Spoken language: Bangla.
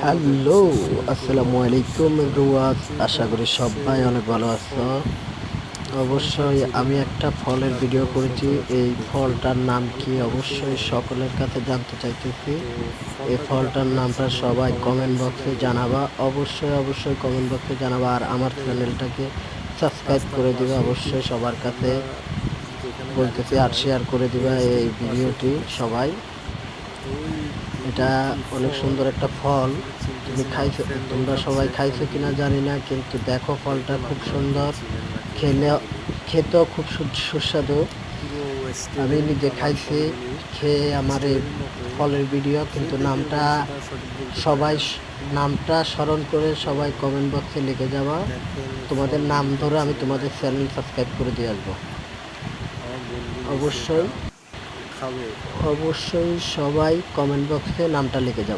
হ্যালো, আসসালামু আলাইকুম এভরিওয়ান। আশা করি সবাই অনেক ভালো আছো। অবশ্যই আমি একটা ফলের ভিডিও করেছি। এই ফলটার নাম কি অবশ্যই সকলের কাছে জানতে চাইতেছি। এই ফলটার নামটা সবাই কমেন্ট বক্সে জানাবা। অবশ্যই কমেন্ট বক্সে জানাবা। আর আমার চ্যানেলটাকে সাবস্ক্রাইব করে দিবা অবশ্যই সবার কাছে বলতেছি। আর শেয়ার করে দিবা এই ভিডিওটি সবাই। এটা অনেক সুন্দর একটা ফল। তোমরা সবাই খাইছো কিনা জানি না, কিন্তু দেখো ফলটা খুব সুন্দর, খেলে খেতেও খুব সুস্বাদু। আমি নিজে খাইছি, খেয়ে আমার এই ফলের ভিডিও, কিন্তু সবাই নামটা স্মরণ করে সবাই কমেন্ট বক্সে লিখে যাওয়া। তোমাদের নাম ধরে আমি তোমাদের চ্যানেল সাবস্ক্রাইব করে দিয়ে আসবো। অবশ্যই অবশ্যই সবাই কমেন্ট বক্সে নামটা লিখে যাবা।